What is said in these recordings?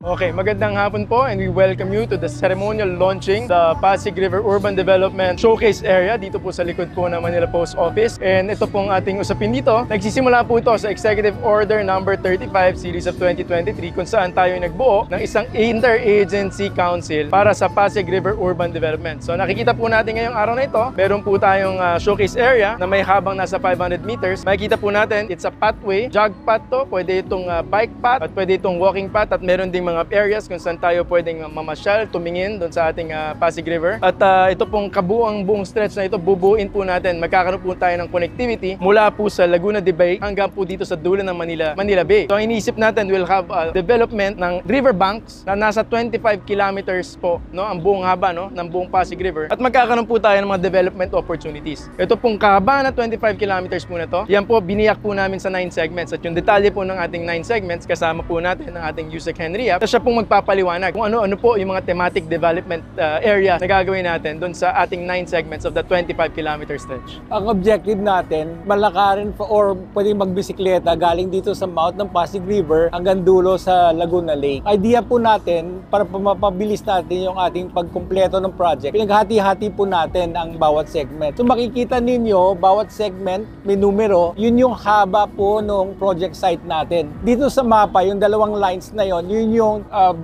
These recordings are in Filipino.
Okay, magandang hapon po and we welcome you to the ceremonial launching the Pasig River Urban Development Showcase Area dito po sa likod po ng Manila Post Office. And ito pong ating usapin dito. Nagsisimula po ito sa Executive Order number 35 Series of 2023 kung saan tayo nagbuo ng isang Interagency Council para sa Pasig River Urban Development. So nakikita po natin ngayong araw na ito, meron po tayong showcase area na may habang nasa 500 meters. Makikita po natin, it's a pathway, jog path to, pwede itong bike path at pwede itong walking path at meron ding mga areas kung saan tayo pwedeng mamasyal, tumingin doon sa ating Pasig River. At ito pong buong stretch na ito, bubuin po natin. Magkakaroon po tayo ng connectivity mula po sa Laguna de Bay hanggang po dito sa dulo ng Manila Bay. So ang iniisip natin, we'll have development ng river banks na nasa 25 kilometers po, no, ang buong haba, no, ng buong Pasig River. At magkakaroon po tayo ng mga development opportunities. Ito pong kahaba na 25 kilometers po na to, yan po biniyak po namin sa 9 segments. At yung detalye po ng ating 9 segments, kasama po natin ang ating Yusek Henry Yap. Siya pong magpapaliwanag kung ano po yung mga thematic development areas na gagawin natin doon sa ating 9 segments of the 25 kilometer stretch. Ang objective natin, malakarin or pwedeng magbisikleta galing dito sa mouth ng Pasig River hanggang dulo sa Laguna Lake. Idea po natin para mapabilis natin yung ating pagkumpleto ng project, pinaghati-hati po natin ang bawat segment. So makikita ninyo, bawat segment may numero, yun yung haba po ng project site natin. Dito sa mapa, yung dalawang lines na yun yung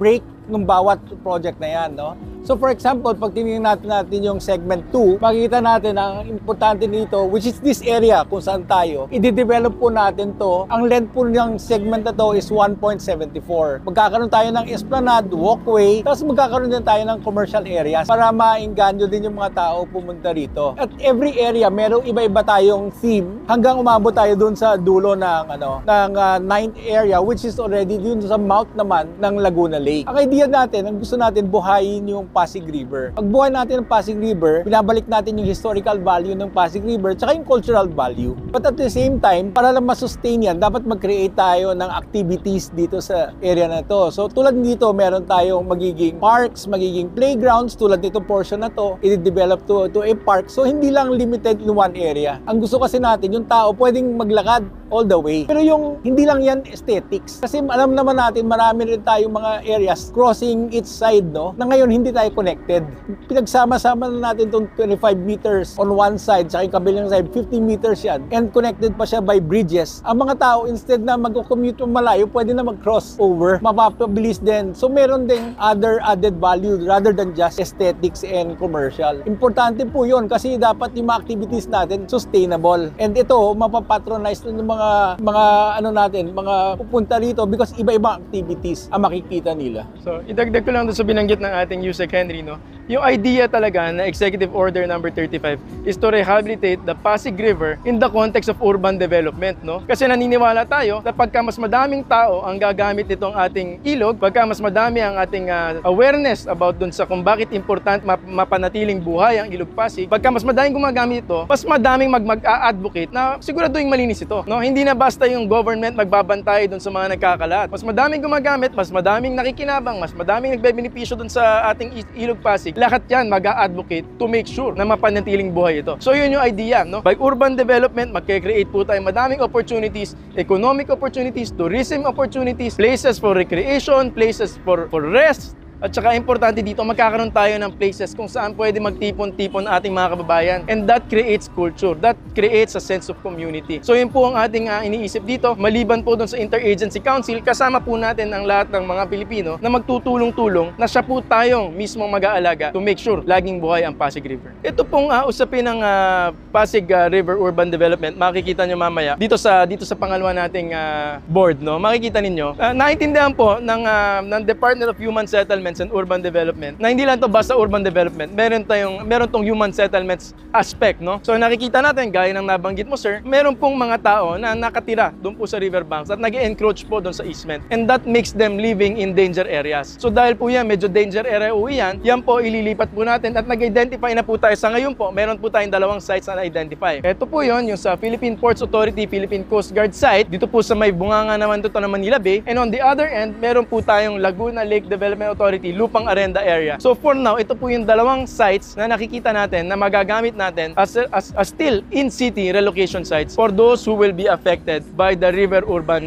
break ng bawat project na yan, no? So for example, pag tinignan natin yung segment 2, makikita natin ang importante nito, which is this area kung saan tayo. I-develop po natin to. Ang length po ng segment na to is 1.74. Magkakaroon tayo ng esplanade, walkway, tapos magkakaroon din tayo ng commercial areas para maingganyo din yung mga tao pumunta rito. At every area, merong iba-iba tayong theme hanggang umabot tayo dun sa dulo ng 9th area, which is already dun sa mouth naman ng Laguna Lake. Ang idea natin, ang gusto natin buhayin yung Pasig River. Pag buhay natin ng Pasig River, binabalik natin yung historical value ng Pasig River tsaka yung cultural value. But at the same time, para lang masustain yan, dapat mag-create tayo ng activities dito sa area na to. So tulad nito, meron tayong magiging parks, magiging playgrounds, tulad nito portion na to, i-develop to a park. So hindi lang limited in one area. Ang gusto kasi natin, yung tao pwedeng maglakad all the way. Pero yung hindi lang yan aesthetics. Kasi alam naman natin, marami rin tayong mga areas crossing each side, no, na ngayon hindi tayo connected. Pinagsama-sama na natin itong 25 meters on one side, sa kabilang side, 50 meters yan. And connected pa siya by bridges. Ang mga tao, instead na mag-commute ng malayo, pwede na mag-cross over. Mapapabilis din. So meron ding other added value rather than just aesthetics and commercial. Importante po yun kasi dapat yung mga activities natin sustainable. And ito, mapapatronize ng mga pupunta rito because iba-ibang activities ang makikita nila. So idagdag ko lang doon sa binanggit ng ating Yusek Henry, no? Yung idea talaga na Executive Order number 35 is to rehabilitate the Pasig River in the context of urban development, no? Kasi naniniwala tayo na pagka mas madaming tao ang gagamit nitong ating ilog, pagka mas madami ang ating awareness about dun sa kung bakit important mapanatiling buhay ang ilog Pasig, pagka mas madaming gumagamit ito, mas madaming mag-a-advocate na siguraduhin malinis ito, no? Hindi na basta yung government magbabantay dun sa mga nagkakalat. Mas madaming gumagamit, mas madaming nakikinabang, mas madaming nagbebenepisyo dun sa ating ilog Pasig. Lahat yan mag-a-advocate to make sure na mapanatiling buhay ito. So yun yung idea, no? By urban development, magke-create po tayo madaming opportunities, economic opportunities, tourism opportunities, places for recreation, places for rest. At saka importante dito, magkakaroon tayo ng places kung saan pwede magtipon-tipon ating mga kababayan. And that creates culture. That creates a sense of community. So yun po ang ating iniisip dito. Maliban po doon sa Interagency Council, kasama po natin ang lahat ng mga Pilipino na magtutulong-tulong na siya po tayong mismong mag-aalaga to make sure laging buhay ang Pasig River. Ito pong usapin ng Pasig River Urban Development, makikita nyo mamaya dito sa pangalawa nating board, no? Makikita ninyo. Naintindihan po ng Department of Human Settlements and Urban Development na hindi lang to basta urban development, meron tong human settlements aspect, no? So nakikita natin, gaya ng nabanggit mo sir, meron pong mga tao na nakatira doon po sa riverbanks at nag-encroach po doon sa easement, and that makes them living in danger areas. So dahil po yan, medyo danger area yan po ililipat po natin at nag-identify na po tayo sa ngayon po, meron po tayong dalawang sites na na-identify. Ito po yon, yung sa Philippine Ports Authority, Philippine Coast Guard site, dito po sa may bunganga naman dito ng Manila Bay, and on the other end, meron po tayong Laguna Lake Development Authority Authority Lupang Arenda Area. So for now, ito po yung dalawang sites na nakikita natin na magagamit natin as still in-city relocation sites for those who will be affected by the river urban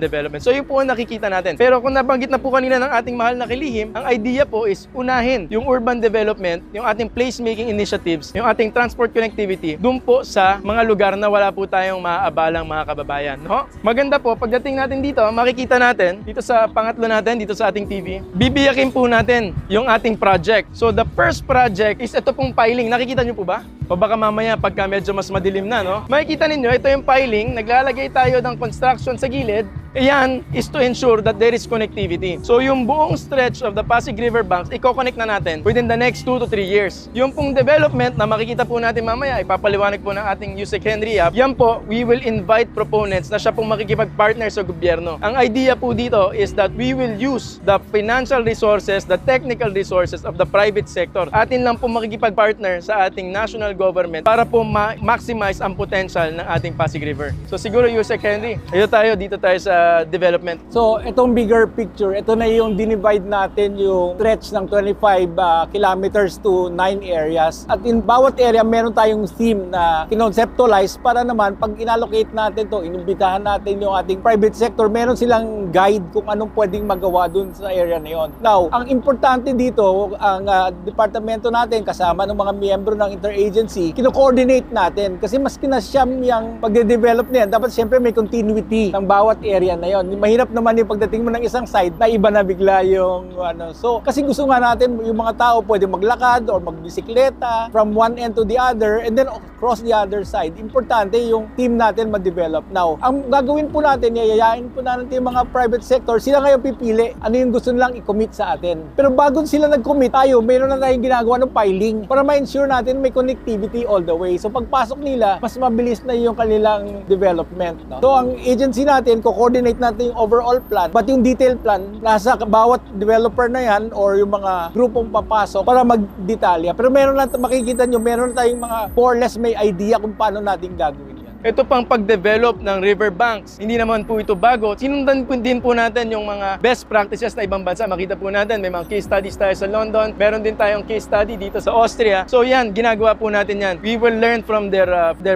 development. So yun po ang nakikita natin. Pero kung nabanggit na po kanina ng ating mahal na Kilihim, ang idea po is unahin yung urban development, yung ating placemaking initiatives, yung ating transport connectivity, dun po sa mga lugar na wala po tayong maaabalang mga kababayan. No? Maganda po, pagdating natin dito, makikita natin, dito sa pangatlo natin, dito sa ating TV, bibiyakin po natin yung ating project. So the first project is ito pong piling. Nakikita nyo po ba? O baka mamaya pagka medyo mas madilim na, no? Makikita ninyo, ito yung piling, naglalagay tayo ng construction sa gilid. Iyan is to ensure that there is connectivity. So yung buong stretch of the Pasig River banks, i-connect na natin within the next 2 to 3 years. Yung pong development na makikita po natin mamaya, ipapaliwanag po ng ating Yusek Henry Yap, yan po, we will invite proponents na siya pong makikipag-partner sa gobyerno. Ang idea po dito is that we will use the financial resources, the technical resources of the private sector. Atin lang po makikipag-partner sa ating national government para po maximize ang potential ng ating Pasig River. So siguro Yusek Henry, dito tayo sa development. So, itong bigger picture, ito na yung dinivide natin yung stretch ng 25 kilometers to 9 areas. At in bawat area, meron tayong theme na kinonceptualize para naman pag inallocate natin to, inimbitahan natin yung ating private sector, meron silang guide kung anong pwedeng magawa dun sa area na yon. Now, ang importante dito, ang departamento natin kasama ng mga miyembro ng interagency, kino-coordinate natin kasi mas kinasyam yung pagde-develop na yan. Dapat siyempre may continuity ng bawat area na yon. Mahirap naman yung pagdating mo ng isang side na iba na bigla yung ano. So, kasi gusto nga natin yung mga tao pwede maglakad or magbisikleta from one end to the other and then across the other side. Importante yung team natin ma-develop. Now, ang gagawin po natin, yayayain po natin yung mga private sector, sila ngayon pipili ano yung gusto nilang i-commit sa atin. Pero bago sila nag-commit, tayo, mayroon na tayong ginagawa ng piling para ma-ensure natin may connectivity all the way. So, pagpasok nila, mas mabilis na yung kanilang development. No? So, ang agency natin, coordinate natin yung overall plan, but yung detailed plan, nasa bawat developer na yan or yung mga grupong papasok para magdetalya. Pero meron na, makikita nyo, meron na tayong mga more or less may idea kung paano natin gagawin yan. Ito pang pag-develop ng river banks. Hindi naman po ito bago. Sinundan po din po natin yung mga best practices na ibang bansa. Makita po natin, may mga case studies tayo sa London. Meron din tayong case study dito sa Austria. So yan, ginagawa po natin yan. We will learn from their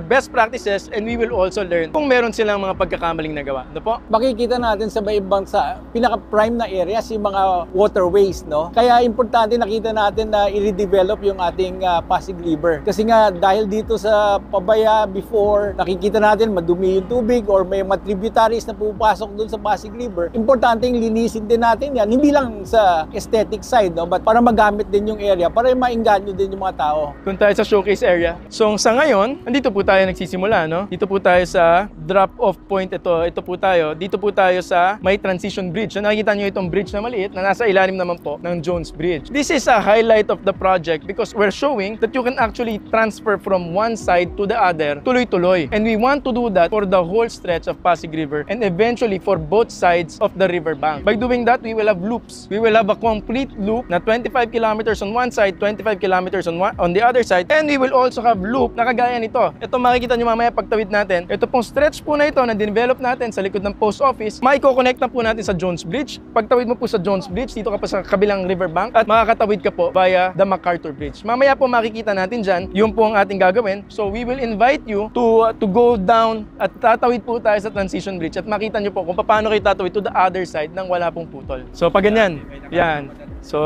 best practices and we will also learn kung meron silang mga pagkakamaling nagawa. Ano po? Makikita natin sa iba bansa, pinaka-prime na areas yung mga waterways, no? Kaya importante nakita natin na i-redevelop yung ating Pasig River. Kasi nga, dahil dito sa pabaya before, nakikita natin madumi yung tubig or may mga tributaries na pupasok doon sa Pasig River. Importante yung linisin din natin yan. Hindi lang sa aesthetic side, no? But para magamit din yung area, para maingganyo din yung mga tao. Kung tayo sa showcase area. So sa ngayon, nandito po tayo nagsisimula, no? Dito po tayo sa drop-off point ito. Ito po tayo. Dito po tayo sa may transition bridge. So nakikita nyo itong bridge na maliit na nasa ilalim naman po ng Jones Bridge. This is a highlight of the project because we're showing that you can actually transfer from one side to the other tuloy-tuloy. And we want to do that for the whole stretch of Pasig River and eventually for both sides of the river bank. By doing that, we will have loops. We will have a complete loop na 25 kilometers on one side, 25 kilometers on the other side, and we will also have loop na kagaya nito. Ito makikita nyo mamaya pagtawid natin. Ito pong stretch po na ito na develop natin sa likod ng post office, maiko-connect na po natin sa Jones Bridge. Pagtawid mo po sa Jones Bridge, dito ka pa sa kabilang river bank at makakatawid ka po via the MacArthur Bridge. Mamaya po makikita natin dyan, yung po ang ating gagawin. So we will invite you to go down at tatawid po tayo sa transition bridge at makita nyo po kung paano kayo tatawid to the other side nang wala pong putol. So pag ganyan, yan. So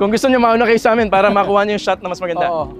kung gusto nyo mauna kayo sa amin para makuha nyo yung shot na mas maganda. Oo.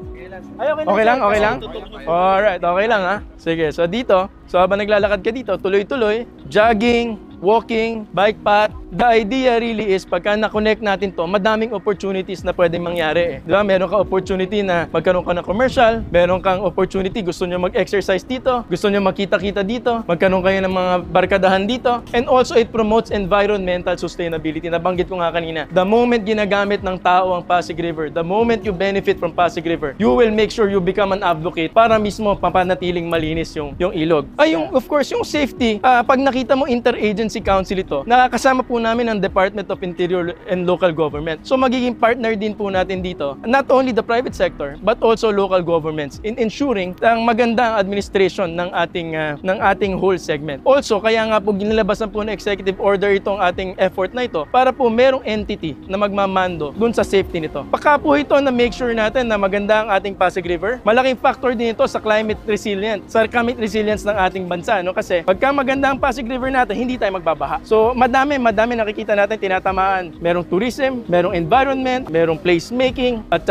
Okay lang? Okay lang? Alright, okay lang ha. Sige, so dito, so habang naglalakad ka dito, tuloy-tuloy, jogging, walking, bike path. The idea really is pagka na-connect natin to, madaming opportunities na pwedeng mangyari. Di ba? Meron kang opportunity na magkaroon ka ng commercial, meron kang opportunity, gusto nyo mag-exercise dito, gusto nyo makita-kita dito, magkaroon kayo ng mga barkadahan dito, and also it promotes environmental sustainability. Nabanggit ko nga kanina, the moment ginagamit ng tao ang Pasig River, the moment you benefit from Pasig River, you will make sure you become an advocate para mismo papanatiling malinis yung ilog. Ay, of course, yung safety, pag nakita mo interagency council ito, nakakasama po namin ang Department of Interior and Local Government. So magiging partner din po natin dito, not only the private sector, but also local governments in ensuring ang magandang administration ng ating whole segment. Also, kaya nga po ginalabasan po ng executive order itong ating effort na ito para po merong entity na magmamando dun sa safety nito. Paka po ito na make sure natin na maganda ang ating Pasig River. Malaking factor din ito sa climate resilience ng ating bansa, no? Kasi pagka maganda ang Pasig River natin, hindi tayo magbabaha. So, madami nakikita natin tinatamaan. Merong tourism, merong environment, merong placemaking, at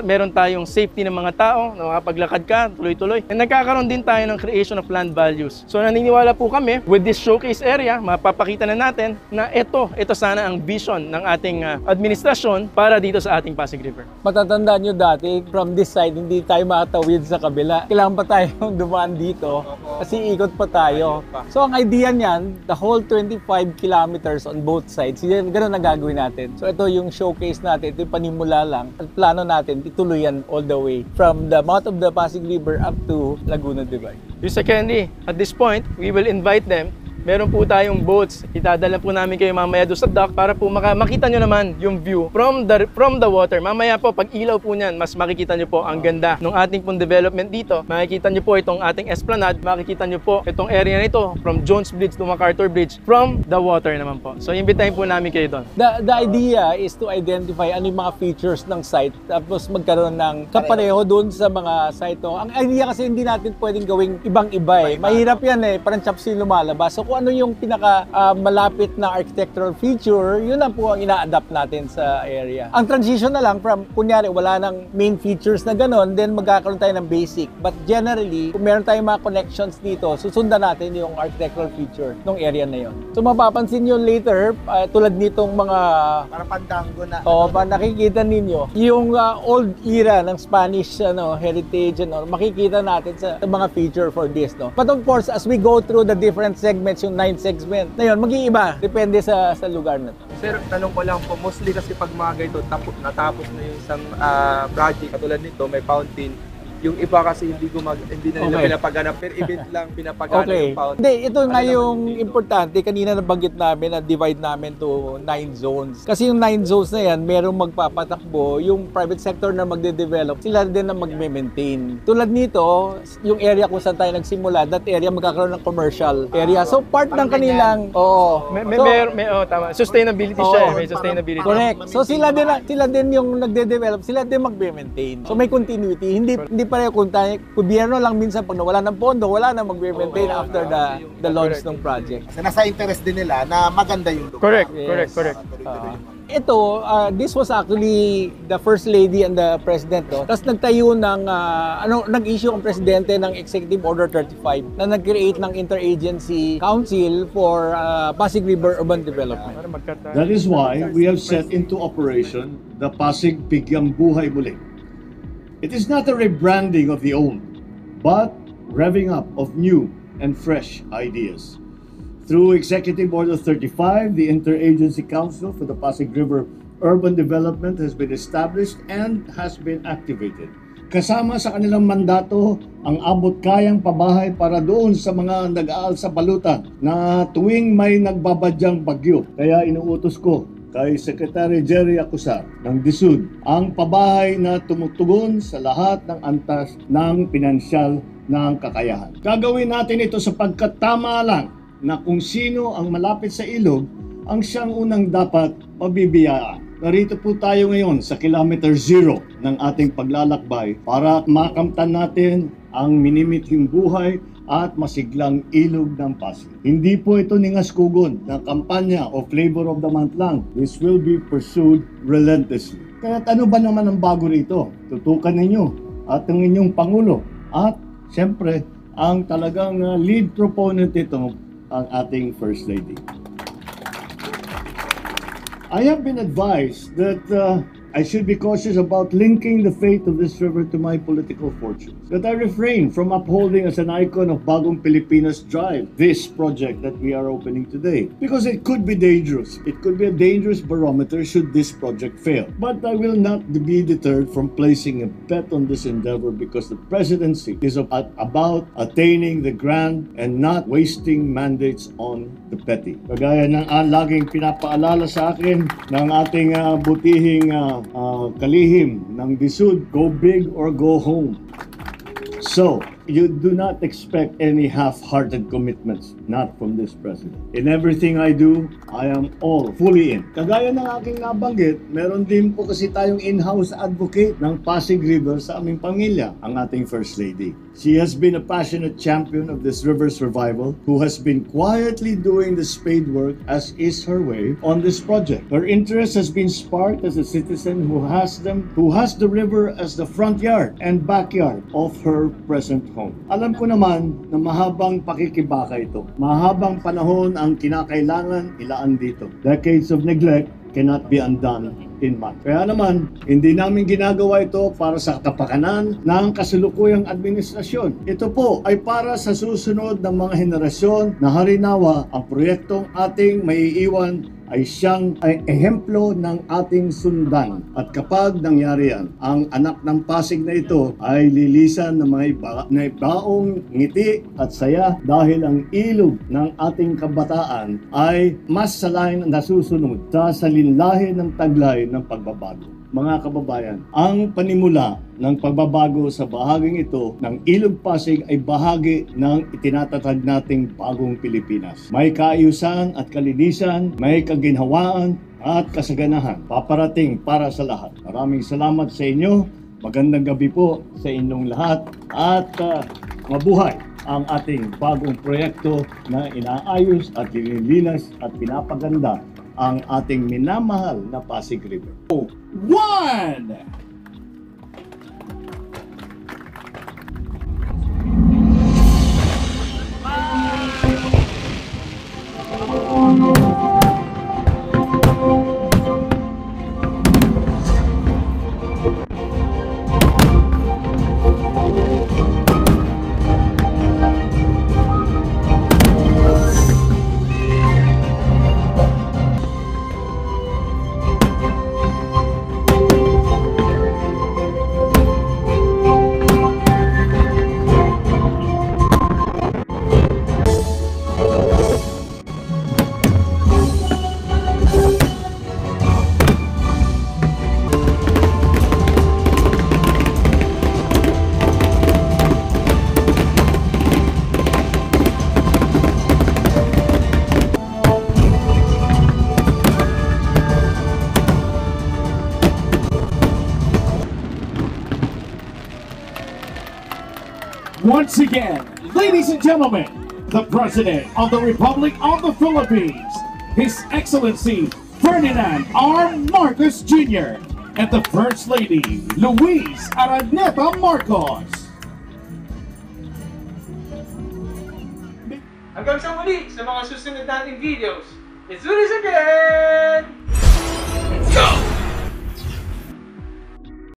meron tayong safety ng mga tao na makapaglakad ka, tuloy-tuloy. And nagkakaroon din tayo ng creation of land values. So, naniniwala po kami, with this showcase area, mapapakita na natin na ito sana ang vision ng ating administrasyon para dito sa ating Pasig River. Matatandaan nyo dati, from this side, hindi tayo makatawid sa kabila. Kailangan pa tayong dumaan dito kasi ikot pa tayo. So, ang idea niyan, the whole 25 kilometers on both sides, ganun ang gagawin natin. So, ito yung showcase natin, ito yung panimula lang. At plano natin, ituloy yan all the way from the mouth of the Pasig River up to Laguna Divide. Yusek Henry, at this point, we will invite them. Meron po tayong boats. Itadala po namin kayo mamaya doon sa dock para po makita nyo naman yung view from the water. Mamaya po, pag ilaw po niyan, mas makikita nyo po ang ganda ng ating pong development dito. Makikita nyo po itong ating esplanade. Makikita nyo po itong area na ito from Jones Bridge to MacArthur Bridge from the water naman po. So, imbitahin po namin kayo doon. The idea is to identify ano yung mga features ng site tapos magkaroon ng kapareho doon sa mga site. Ang idea kasi hindi natin pwedeng gawing ibang-iba eh. Mahirap yan eh, parang chopsy lumalabas. So, kung ano yung pinaka malapit na architectural feature, yun lang po ang ina-adapt natin sa area. Ang transition na lang from, kunyari, wala nang main features na ganon, then magkakaroon tayo ng basic. But generally, kung meron tayong mga connections dito, susundan natin yung architectural feature ng area na yun. So mapapansin nyo later, tulad nitong mga para pandango na. nakikita ninyo, yung old era ng Spanish heritage, makikita natin sa mga feature for this. No? But of course, as we go through the different segments, yung 9 segment na yun, mag-iiba. Depende sa lugar na to. Sir, tanong ko lang po, mostly kasi pag mga ganito, natapos na yung isang project, katulad nito, may fountain. Yung iba kasi hindi na nila pinapagana, per event lang pinapagana yung fountain. Hindi, ito nga yung importante. Kanina nabanggit namin na divide namin to 9 zones. Kasi yung 9 zones na yan, merong magpapatakbo, yung private sector na magde-develop, sila din na magme-maintain. Tulad nito, yung area kung saan tayo nagsimula, that area magkakaroon ng commercial area. So part ng kanilang, tama. Sustainability siya eh. May sustainability. Correct. So sila din yung nagde-develop, sila din magme-maintain. So may continuity. Hindi pareho kung gobyerno lang minsan pag nawala ng pondo, wala na magme-maintain after the launch ng project. Kasi nasa interest din nila na maganda yung lugar. Correct. Ito, this was actually the First Lady and the President. No? Tapos nagtayo ng, nag-issue ang Presidente ng Executive Order 35 na nag-create ng Interagency Council for Pasig River Urban Development. That is why we have set into operation the Pasig Bigyang Buhay Muli. It is not a rebranding of the old, but revving up of new and fresh ideas. Through Executive Order 35, the Interagency Council for the Pasig River Urban Development has been established and has been activated. Kasama sa kanilang mandato ang abot-kayang pabahay para doon sa mga nag-aal sa balutan na tuwing may nagbabadyang bagyo. Kaya inuutos ko kay Secretary Jerry Acusar ng DSUD ang pabahay na tumutugon sa lahat ng antas ng pinansyal ng kakayahan. Gagawin natin ito sapagkat tama lang na kung sino ang malapit sa ilog ang siyang unang dapat pabibiyaan. Narito po tayo ngayon sa kilometer 0 ng ating paglalakbay para makamtan natin ang minimithing buhay at masiglang ilog ng Pasig. Hindi po ito ningaskugon na kampanya o flavor of the month lang. This will be pursued relentlessly. Kaya ano ba naman ang bago rito? Tutukan ninyo at ang inyong Pangulo at siyempre ang talagang lead proponent ito ang ating First Lady. I have been advised that I should be cautious about linking the fate of this river to my political fortunes. That I refrain from upholding as an icon of Bagong Pilipinas Drive this project that we are opening today. Because it could be dangerous. It could be a dangerous barometer should this project fail. But I will not be deterred from placing a bet on this endeavor because the presidency is about attaining the grand and not wasting mandates on the petty. Kagaya ng laging pinapaalala sa akin ng ating butihing kalihim ng DSUD, go big or go home. So, you do not expect any half-hearted commitments, not from this president. In everything I do, I am all fully in. Kagaya ng aking nabanggit, meron din po kasi tayong in-house advocate ng Pasig River sa aming pamilya, ang ating First Lady. She has been a passionate champion of this river survival who has been quietly doing the spade work as is her way on this project. Her interest has been sparked as a citizen who has the river as the front yard and backyard of her present home. Alam ko naman na mahabang pakikibaka ito. Mahabang panahon ang kinakailangan ilaan dito. Decades of neglect cannot be undone in months. Kaya naman, hindi namin ginagawa ito para sa kapakanan ng kasalukuyang administrasyon. Ito po ay para sa susunod ng mga henerasyon na harinawa ang proyektong ating maiiwan ay siyang ehemplo ng ating sundan. At kapag nangyari yan, ang anak ng Pasig na ito ay lilisan ng mga baong ngiti at saya dahil ang ilog ng ating kabataan ay mas salain na nasusunod sa salinlahi ng taglay ng pagbabago. Mga kababayan, ang panimula ng pagbabago sa bahaging ito ng Ilog Pasig ay bahagi ng itinatatag nating bagong Pilipinas. May kaayusan at kalinisan, may kaginhawaan at kasaganahan paparating para sa lahat. Maraming salamat sa inyo. Magandang gabi po sa inyong lahat at mabuhay ang ating bagong proyekto na inaayos at nililinas at pinapaganda ang ating minamahal na Pasig River. 1. Once again, ladies and gentlemen, the President of the Republic of the Philippines, His Excellency Ferdinand R. Marcos Jr. and the First Lady, Luis Araneta Marcos. Hanggang sa muli sa mga susunod nating videos. It's Luis again! Let's go!